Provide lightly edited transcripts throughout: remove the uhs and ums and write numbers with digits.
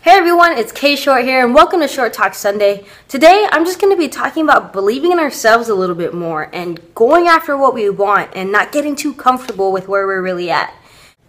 Hey everyone, it's K.Short here and welcome to Short Talk Sunday. Today I'm just going to be talking about believing in ourselves a little bit more and going after what we want and not getting too comfortable with where we're really at.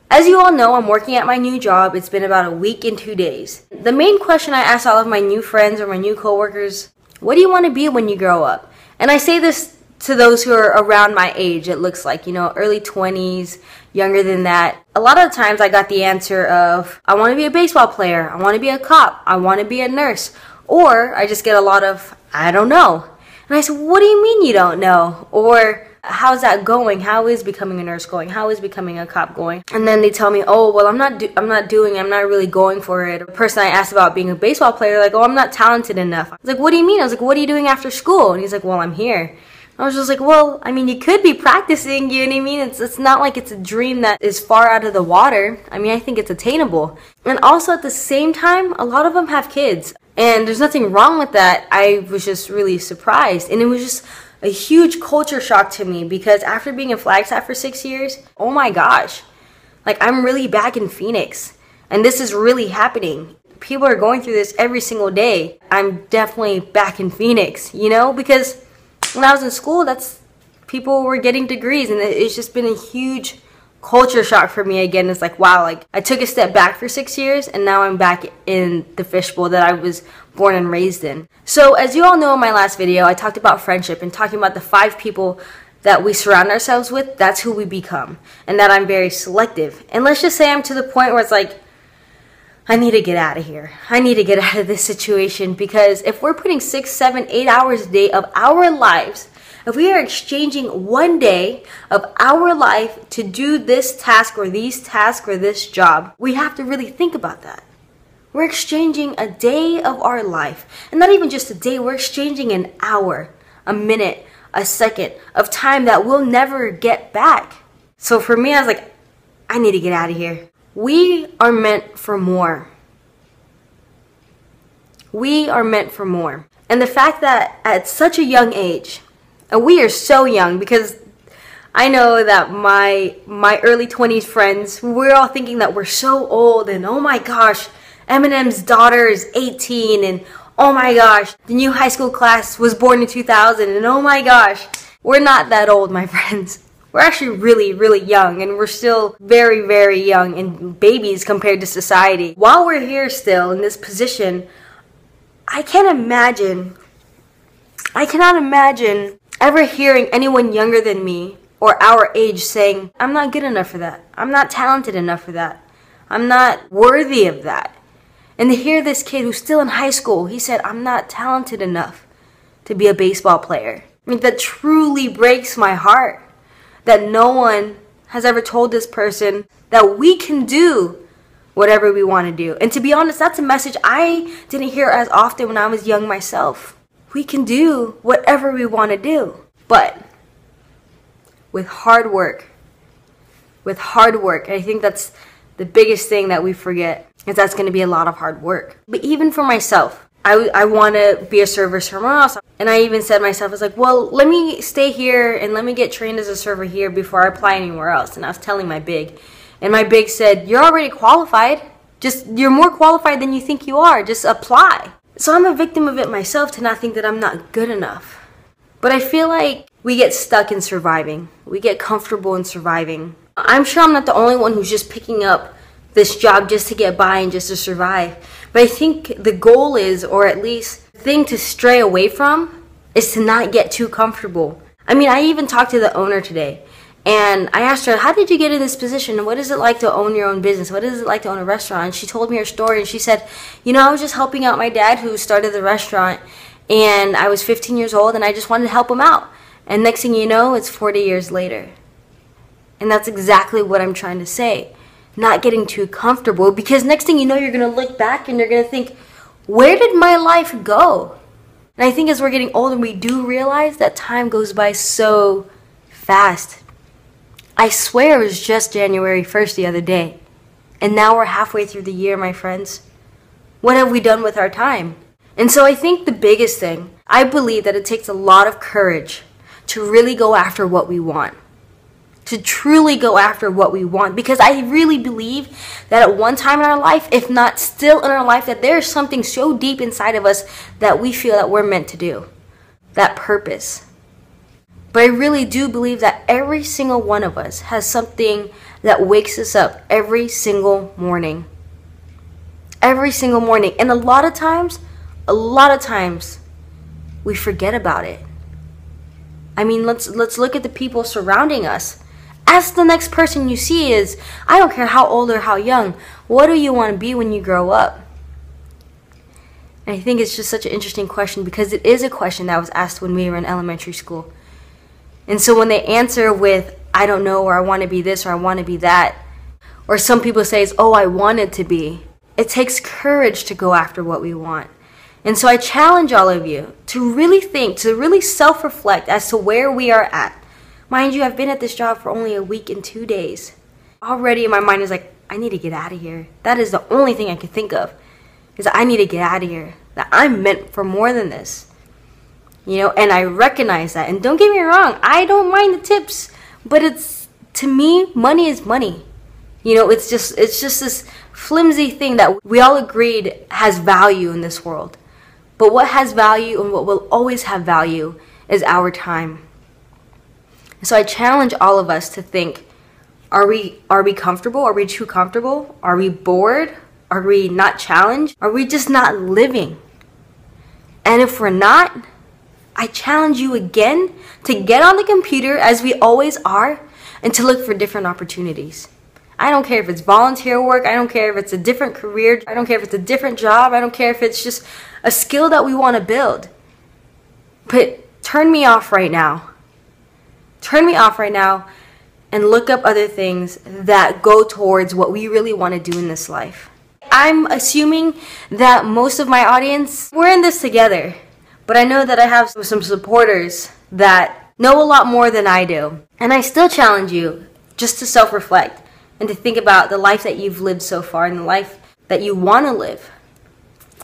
As you all know, I'm working at my new job. It's been about a week and 2 days. The main question I ask all of my new friends or my new coworkers, what do you want to be when you grow up? And I say this to those who are around my age, it looks like, early 20s, younger than that. A lot of times I got the answer of, I want to be a baseball player, I want to be a cop, I want to be a nurse. Or I just get a lot of, I don't know. And I said, what do you mean you don't know? Or how's that going? How is becoming a nurse going? How is becoming a cop going? And then they tell me, oh, well, I'm not really going for it. The person I asked about being a baseball player, like, oh, I'm not talented enough. I was like, what do you mean? I was like, what are you doing after school? And he's like, well, I'm here. I was just like, well, I mean, you could be practicing, you know what I mean? It's not like it's a dream that is far out of the water. I mean, I think it's attainable. And also at the same time, a lot of them have kids. And there's nothing wrong with that. I was just really surprised. And it was just a huge culture shock to me because after being in Flagstaff for 6 years, oh my gosh, like I'm really back in Phoenix. And this is really happening. People are going through this every single day. I'm definitely back in Phoenix, because when I was in school, people were getting degrees, and it's just been a huge culture shock for me again. It's like, wow, like I took a step back for 6 years and now I'm back in the fishbowl that I was born and raised in. So as you all know in my last video, I talked about friendship and talking about the 5 people that we surround ourselves with, that's who we become, and that I'm very selective. And let's just say I'm to the point where it's like, I need to get out of here. I need to get out of this situation, because if we're putting 6, 7, 8 hours a day of our lives, if we are exchanging one day of our life to do this task or these tasks or this job, we have to really think about that. We're exchanging a day of our life, and not even just a day, we're exchanging an hour, a minute, a second of time that we'll never get back. So for me, I was like, I need to get out of here. We are meant for more. We are meant for more. And the fact that at such a young age, and we are so young, because I know that my early 20s friends, we're all thinking that we're so old, and oh my gosh, Eminem's daughter is 18, and oh my gosh, the new high school class was born in 2000, and oh my gosh, we're not that old, my friends. We're actually really, really young, and we're still very, very young and babies compared to society. While we're here still in this position, I cannot imagine ever hearing anyone younger than me or our age saying, I'm not good enough for that. I'm not talented enough for that. I'm not worthy of that. And to hear this kid who's still in high school, he said, I'm not talented enough to be a baseball player. I mean, that truly breaks my heart. That no one has ever told this person that we can do whatever we want to do. And to be honest, that's a message I didn't hear as often when I was young myself. We can do whatever we want to do. But with hard work, I think that's the biggest thing that we forget, is that's going to be a lot of hard work. But even for myself, I want to be a server somewhere else. And I even said to myself, I was like, well, let me stay here and let me get trained as a server here before I apply anywhere else. And I was telling my big. And my big said, you're already qualified. You're more qualified than you think you are. Just apply. So I'm a victim of it myself, to not think that I'm not good enough. But I feel like we get stuck in surviving. We get comfortable in surviving. I'm sure I'm not the only one who's just picking up this job just to get by and just to survive. But I think the goal is, or at least the thing to stray away from, is to not get too comfortable. I mean, I even talked to the owner today, and I asked her, how did you get in this position? What is it like to own your own business? What is it like to own a restaurant? And she told me her story, and she said, I was just helping out my dad who started the restaurant, and I was 15 years old, and I just wanted to help him out. And next thing you know, it's 40 years later. And that's exactly what I'm trying to say. Not getting too comfortable, because next thing you know, you're going to look back and you're going to think, where did my life go? And I think as we're getting older, we do realize that time goes by so fast. I swear it was just January 1st the other day. And now we're halfway through the year, my friends. What have we done with our time? And so I think the biggest thing, I believe that it takes a lot of courage to really go after what we want. to truly go after what we want, because I really believe that at one time in our life, if not still in our life, that there's something so deep inside of us that we feel that we're meant to do, that purpose. But I really do believe that every single one of us has something that wakes us up every single morning. Every single morning. And a lot of times, we forget about it. I mean, let's look at the people surrounding us. Ask the next person you see is, I don't care how old or how young, what do you want to be when you grow up? And I think it's just such an interesting question, because it is a question that was asked when we were in elementary school. And so when they answer with, I don't know, or I want to be this, or I want to be that, or some people say, oh, I wanted to be. It takes courage to go after what we want. And so I challenge all of you to really think, to really self-reflect as to where we are at. Mind you, I've been at this job for only a week and 2 days. Already my mind is like, I need to get out of here. That is the only thing I can think of, is that I need to get out of here. That I'm meant for more than this. You know, and I recognize that. And don't get me wrong, I don't mind the tips. But it's, to me, money is money. You know, it's just this flimsy thing that we all agreed has value in this world. But what has value and what will always have value is our time. So I challenge all of us to think, are we comfortable? Are we too comfortable? Are we bored? Are we not challenged? Are we just not living? And if we're not, I challenge you again to get on the computer, as we always are, and to look for different opportunities. I don't care if it's volunteer work, I don't care if it's a different career, I don't care if it's a different job, I don't care if it's just a skill that we want to build. But turn me off right now. Turn me off right now and look up other things that go towards what we really want to do in this life. I'm assuming that most of my audience, we're in this together. But I know that I have some supporters that know a lot more than I do. And I still challenge you just to self-reflect and to think about the life that you've lived so far and the life that you want to live.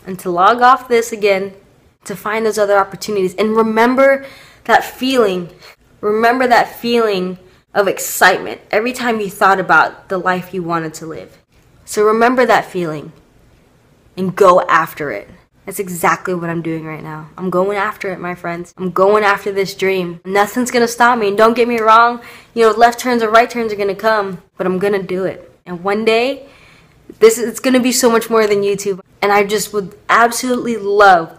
And to log off this again, to find those other opportunities. And remember that feeling. Remember that feeling of excitement every time you thought about the life you wanted to live. So remember that feeling and go after it. That's exactly what I'm doing right now. I'm going after it, my friends. I'm going after this dream. Nothing's gonna stop me. And don't get me wrong, you know, left turns or right turns are gonna come, but I'm gonna do it. And one day, it's gonna be so much more than YouTube. And I just would absolutely love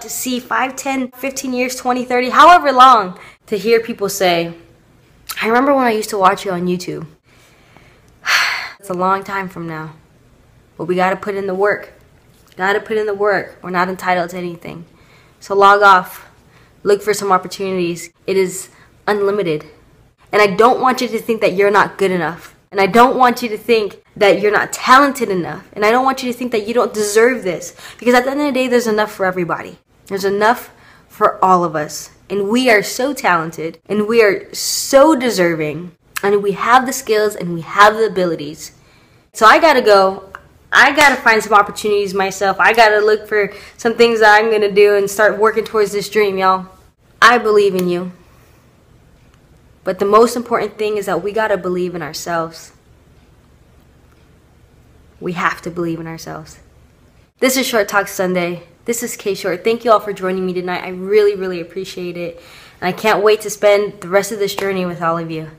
to see 5, 10, 15 years, 20, 30, however long, to hear people say, I remember when I used to watch you on YouTube. It's a long time from now. But we gotta put in the work. Gotta put in the work. We're not entitled to anything. So log off. Look for some opportunities. It is unlimited. And I don't want you to think that you're not good enough. And I don't want you to think that you're not talented enough. And I don't want you to think that you don't deserve this. Because at the end of the day, there's enough for everybody. There's enough for all of us. And we are so talented. And we are so deserving. And we have the skills and we have the abilities. So I gotta go. I gotta find some opportunities myself. I gotta look for some things that I'm gonna do and start working towards this dream, y'all. I believe in you. But the most important thing is that we gotta believe in ourselves. We have to believe in ourselves. This is Short Talk Sunday. This is K.Short. Thank you all for joining me tonight. I really, really appreciate it. And I can't wait to spend the rest of this journey with all of you.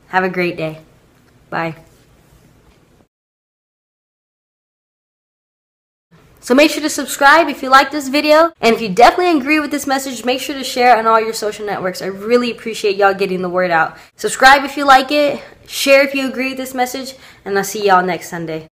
Have a great day. Bye. So make sure to subscribe if you like this video. And if you definitely agree with this message, make sure to share on all your social networks. I really appreciate y'all getting the word out. Subscribe if you like it. Share if you agree with this message. And I'll see y'all next Sunday.